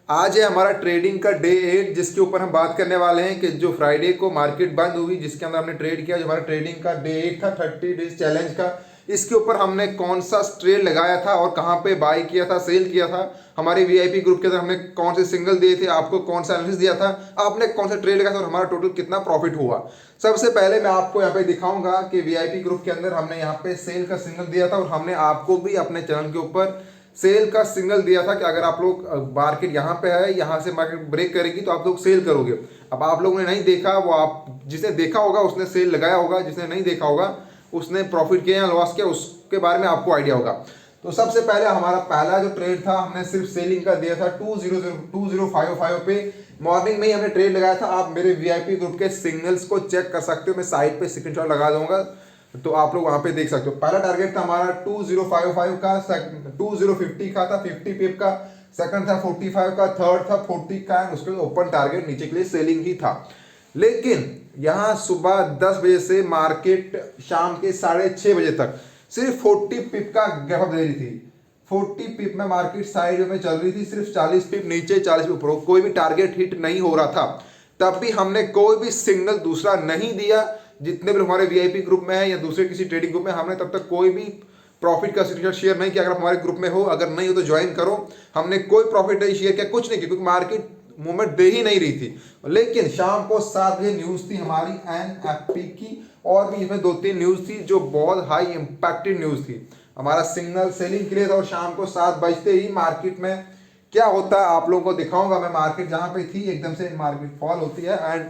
आज है हमारा ट्रेडिंग का डे 8 जिसके ऊपर हम बात करने वाले हैं कि जो फ्राइडे को मार्केट बंद हुई जिसके अंदर हमने ट्रेड किया। जो हमारा ट्रेडिंग का डे 8 था 30 डेज चैलेंज का, इसके ऊपर हमने कौन सा ट्रेड लगाया था और कहां पे बाय किया था, सेल किया था, हमारे वीआईपी ग्रुप के अंदर हमने कौन से सिंगल दिए थे, आपको कौन सा एनालिसिस दिया था, आपने कौन सा ट्रेड लगाया था और हमारा टोटल कितना प्रॉफिट हुआ। सबसे पहले मैं आपको यहाँ पे दिखाऊंगा कि वीआईपी ग्रुप के अंदर हमने यहाँ पे सेल का सिग्नल दिया था और हमने आपको भी अपने चैनल के ऊपर सेल का सिग्नल दिया था कि अगर आप लोग मार्केट यहाँ पे है, यहाँ से मार्केट ब्रेक करेगी तो आप लोग सेल करोगे। अब आप लोगों ने नहीं देखा, वो आप जिसने देखा होगा उसने सेल लगाया होगा, जिसने नहीं देखा होगा उसने प्रॉफिट किया या लॉस किया उसके बारे में आपको आइडिया होगा। तो सबसे पहले हमारा पहला जो ट्रेड था हमने सिर्फ सेलिंग का दिया था 2055 पे। मॉर्निंग में ही हमने ट्रेड लगाया था। आप मेरे वीआईपी ग्रुप के सिग्नल्स को चेक कर सकते हो, मैं साइड पे स्क्रीनशॉट लगा दूंगा तो आप लोग वहां पे देख सकते हो। पहला टारगेट था हमारा 2055 का, 2050 का था 50 पिप का, सेकंड था 45 का, थर्ड था 40 का, उसके ओपन टारगेट नीचे के लिए सेलिंग ही था। लेकिन यहां सुबह 10 बजे से मार्केट शाम के 6:30 बजे तक सिर्फ 40 पिप का गैप अप दे रही थी। 40 पिप में मार्केट साइड में चल रही थी, सिर्फ 40 पिप नीचे 40 पिप ऊपर, कोई भी टारगेट हिट नहीं हो रहा था। तब भी हमने कोई भी सिग्नल दूसरा नहीं दिया। जितने भी हमारे वीआईपी ग्रुप में है या दूसरे किसी ट्रेडिंग ग्रुप में, हमने तब तक कोई भी प्रॉफिट का स्क्रीनशॉट शेयर नहीं किया। अगर हमारे ग्रुप में हो, अगर नहीं हो तो ज्वाइन करो। हमने कोई प्रॉफिट नहीं शेयर किया, कुछ नहीं किया, क्योंकि मार्केट मूवमेंट दे ही नहीं रही थी। लेकिन शाम को 7 बजे न्यूज थी हमारी एनएफपी की, और भी इसमें 2-3 न्यूज थी जो बहुत हाई इंपैक्टेड न्यूज थी। हमारा सिग्नल सेलिंग के लिए था और शाम को 7 बजते ही मार्केट में क्या होता है आप लोगों को दिखाऊंगा मैं। मार्केट जहां पे थी एकदम से मार्केट फॉल होती है एंड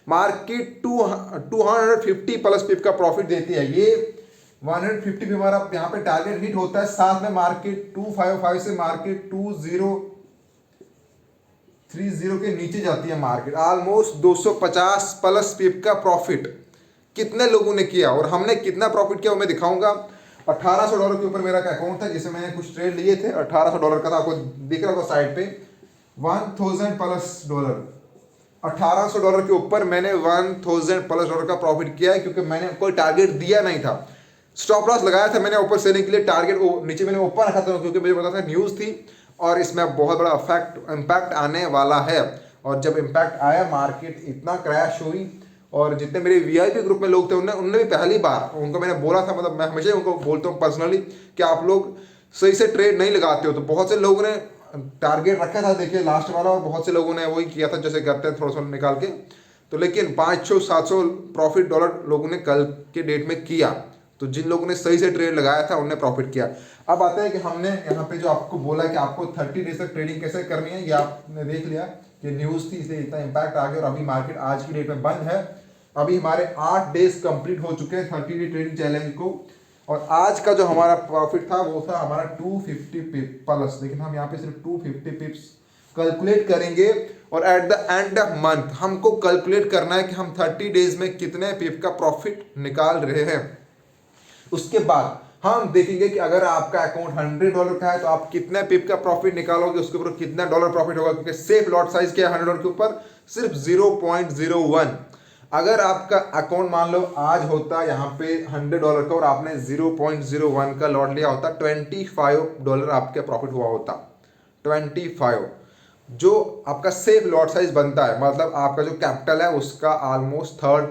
मार्केट 250 प्लस पिप का प्रॉफिट देती है। ये 150 पिप हमारा यहाँ पे टारगेट हिट होता है। साथ में मार्केट 255 से मार्केट 2030 के नीचे जाती है। मार्केट ऑलमोस्ट 250 प्लस पिप का प्रॉफिट कितने लोगों ने किया और हमने कितना प्रॉफिट किया वो मैं दिखाऊंगा। $1800 के ऊपर मेरा अकाउंट था जिसमें मैंने कुछ ट्रेड लिए थे। $1800 का था, आपको दिख रहा होगा साइड पे। 1000 प्लस डॉलर, $1800 के ऊपर मैंने 1000 प्लस डॉलर का प्रॉफिट किया है, क्योंकि मैंने कोई टारगेट दिया नहीं था। स्टॉप लॉस लगाया था मैंने ऊपर सेलिंग के लिए, टारगेट नीचे मैंने ओपन रखा था क्योंकि मुझे पता था न्यूज़ थी और इसमें बहुत बड़ा इम्पैक्ट आने वाला है। और जब इम्पैक्ट आया मार्केट इतना क्रैश हुई, और जितने मेरे वीआईपी ग्रुप में लोग थे उनने भी पहली बार उनको मैंने बोला था, मतलब मैं हमेशा उनको बोलता हूँ पर्सनली कि आप लोग सही से ट्रेड नहीं लगाते हो। तो बहुत से लोगों ने टारगेट रखा था, देखिए लास्ट वाला, और बहुत से लोगों ने वही किया था जैसे करते हैं थोड़ा सा निकाल के। तो लेकिन 500-700 प्रॉफिट डॉलर लोगों ने कल के डेट में किया। तो जिन लोगों ने सही से ट्रेड लगाया था उन्होंने प्रॉफिट किया। अब आते हैं कि हमने यहाँ पे जो आपको बोला कि आपको 30 डेज तक ट्रेडिंग कैसे करनी है, ये आपने देख लिया कि न्यूज़ थी इसलिए इतना इम्पैक्ट आ गया। और अभी मार्केट आज की डेट में बंद है। अभी हमारे 8 डेज कंप्लीट हो चुके हैं 30 डे ट्रेडिंग चैलेंज को, और आज का जो हमारा प्रॉफिट था वो था हमारा 250 पिप प्लस। लेकिन हम यहाँ पे सिर्फ 250 पिप्स कैलकुलेट करेंगे, और at the end of month हमको कैलकुलेट करना है कि हम 30 डेज में कितने पिप का प्रॉफिट निकाल रहे हैं। उसके बाद हम देखेंगे कि अगर आपका अकाउंट $100 का है तो आप कितने पिप का प्रॉफिट निकालोगे, उसके ऊपर कितना डॉलर प्रॉफिट होगा, क्योंकि सेफ लॉट साइज क्या है $100 के ऊपर सिर्फ 0.01। अगर आपका अकाउंट मान लो आज होता यहाँ पे $100 का और आपने 0.01 का लॉट लिया होता, $25 आपके प्रॉफिट हुआ होता। 25 जो आपका सेफ लॉट साइज बनता है, मतलब आपका जो कैपिटल है उसका ऑलमोस्ट थर्ड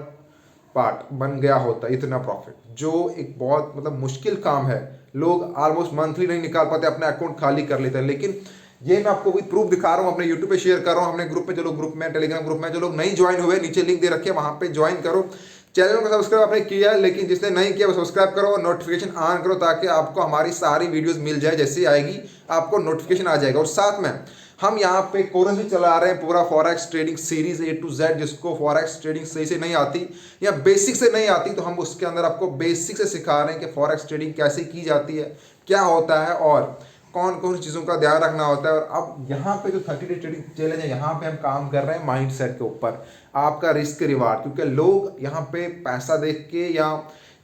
पार्ट बन गया होता, इतना प्रॉफिट, जो एक बहुत मतलब मुश्किल काम है। लोग ऑलमोस्ट मंथली नहीं निकाल पाते, अपने अकाउंट खाली कर लेते हैं। लेकिन ये मैं आपको वही प्रूफ दिखा रहा हूँ, अपने यूट्यूब पे शेयर कर रहा हूँ, अपने ग्रुप पे जो लोग ग्रुप में, टेलीग्राम ग्रुप में जो लोग नहीं ज्वाइन हुए, नीचे लिंक दे रखे हैं वहां पे ज्वाइन करो। चैनल को सब्सक्राइब आपने किया है, लेकिन जिसने नहीं किया वो सब्सक्राइब करो और नोटिफिकेशन ऑन करो, ताकि आपको हमारी सारी वीडियोस मिल जाए। जैसे ही आएगी आपको नोटिफिकेशन आ जाएगा। और साथ में हम यहाँ पे कोर्स भी चला रहे हैं, पूरा forex trading series A to Z। जिसको फॉरेक्स ट्रेडिंग सही से नहीं आती या बेसिक से नहीं आती, तो हम उसके अंदर आपको बेसिक से सिखा रहे हैं कि फॉरेक्स ट्रेडिंग कैसे की जाती है, क्या होता है और कौन कौन सी चीज़ों का ध्यान रखना होता है। और अब यहाँ पे जो 30 डे ट्रेडिंग चैलेंज है, यहाँ पे हम काम कर रहे हैं माइंडसेट के ऊपर, आपका रिस्क रिवार्ड। क्योंकि लोग यहाँ पे पैसा देख के या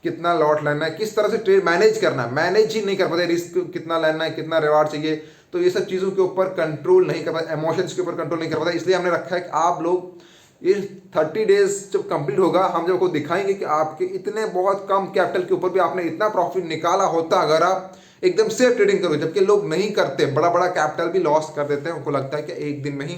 कितना लॉट लेना है, किस तरह से ट्रेड मैनेज करना है, मैनेज ही नहीं कर पाते। रिस्क कितना लेना है, कितना रिवार्ड चाहिए, तो ये सब चीज़ों के ऊपर कंट्रोल नहीं कर पाते, इमोशंस के ऊपर कंट्रोल नहीं कर पाते। इसलिए हमने रखा है कि आप लोग ये 30 डेज जब कंप्लीट होगा, हम जब आपको दिखाएंगे कि आपके इतने बहुत कम कैपिटल के ऊपर भी आपने इतना प्रॉफिट निकाला होता अगर आप एकदम सेफ ट्रेडिंग करो। जबकि लोग नहीं करते, बड़ा बड़ा कैपिटल भी लॉस कर देते हैं, उनको लगता है कि एक दिन में ही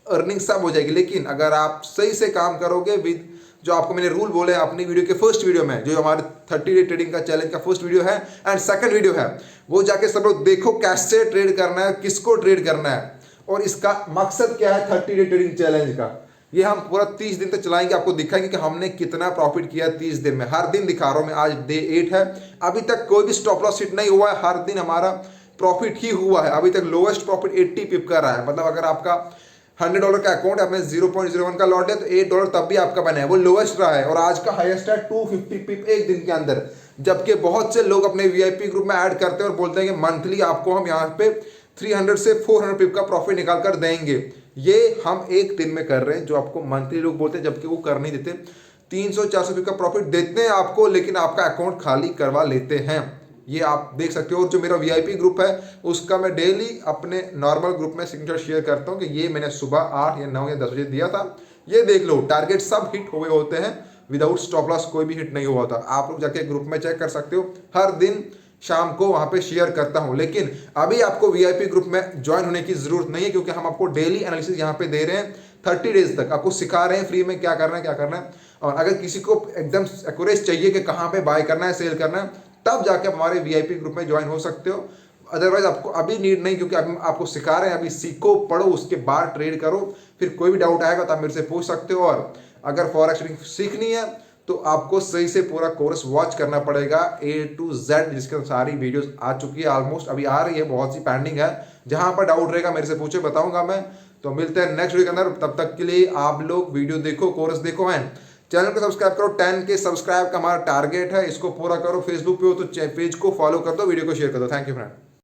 अर्निंग सब हो जाएगी। लेकिन अगर आप सही से काम करोगे विद जो आपको मैंने रूल बोले अपनी वीडियो के फर्स्ट वीडियो में, जो हमारे 30 डे ट्रेडिंग का चैलेंज का फर्स्ट वीडियो है एंड सेकंड वीडियो है, वो जाके सब लोग देखो कैसे ट्रेड करना है, किसको ट्रेड करना है और इसका मकसद क्या है 30 डे ट्रेडिंग चैलेंज का। ये हम पूरा 30 दिन तक चलाएंगे, आपको दिखाएंगे कि हमने कितना प्रॉफिट किया 30 दिन में। हर दिन दिखा रहा हूं मैं, आज डे 8 है, अभी तक कोई भी स्टॉप लॉस हिट नहीं हुआ है, हर दिन हमारा प्रॉफिट ही हुआ है। अभी तक लोएस्ट प्रॉफिट 80 पिप का रहा है। मतलब अगर आपका $100 का अकाउंट है, आपने 0.01 का लॉट है तो $8 तब भी आपका बना है, वो लोएस्ट रहा है। और आज का हाईएस्ट है 250 पिप एक दिन के अंदर। जबकि बहुत से लोग अपने वीआईपी ग्रुप में ऐड करते हैं और बोलते हैं कि मंथली आपको हम यहाँ पे 300 से 400 पिप का प्रॉफिट निकाल कर देंगे। ये हम एक दिन में कर रहे हैं, जो आपको मंथली लोग बोलते हैं, जबकि वो कर नहीं देते। 300-400 पिप का प्रॉफिट देते हैं आपको, लेकिन आपका अकाउंट खाली करवा लेते हैं। ये आप देख सकते हो। और जो मेरा वीआईपी ग्रुप है उसका मैं डेली अपने नॉर्मल ग्रुप में स्क्रीनशॉट शेयर करता हूँ कि ये मैंने सुबह 8 या 9 या 10 बजे दिया था, ये देख लो। टारगेट सब हिट हुए होते हैं, विदाउट स्टॉप लॉस कोई भी हिट नहीं हुआ था। आप लोग जाके ग्रुप में चेक कर सकते हो, हर दिन शाम को वहां पे शेयर करता हूं। लेकिन अभी आपको वीआईपी ग्रुप में ज्वाइन होने की जरूरत नहीं है, क्योंकि हम आपको डेली एनालिसिस यहाँ पे दे रहे हैं 30 डेज तक, आपको सिखा रहे हैं फ्री में क्या करना है क्या करना है। और अगर किसी को एकदम एक्यूरेट चाहिए कि कहाँ पे बाय करना है सेल करना है, तब जाके आप हमारे वीआईपी ग्रुप में ज्वाइन हो सकते हो। अदरवाइज आपको अभी नीड नहीं, क्योंकि अभी आपको सिखा रहे हैं। अभी सीखो, पढ़ो, उसके बाद ट्रेड करो। फिर कोई भी डाउट आएगा तो आप मेरे से पूछ सकते हो। और अगर फॉरेक्स ट्रेडिंग सीखनी है तो आपको सही से पूरा कोर्स वॉच करना पड़ेगा A to Z, जिसके सारी वीडियोस आ चुकी है ऑलमोस्ट, अभी आ रही है, बहुत सी पेंडिंग है। जहां पर डाउट रहेगा मेरे से पूछे, बताऊंगा मैं। तो मिलते हैं नेक्स्ट वीडियो के अंदर, तब तक के लिए आप लोग वीडियो देखो, कोर्स देखो एंड चैनल को सब्सक्राइब करो। 10 के सब्सक्राइब का हमारा टारगेट है, इसको पूरा करो। फेसबुक पे हो तो पेज को फॉलो कर दो, वीडियो को शेयर कर दो। Thank you friend.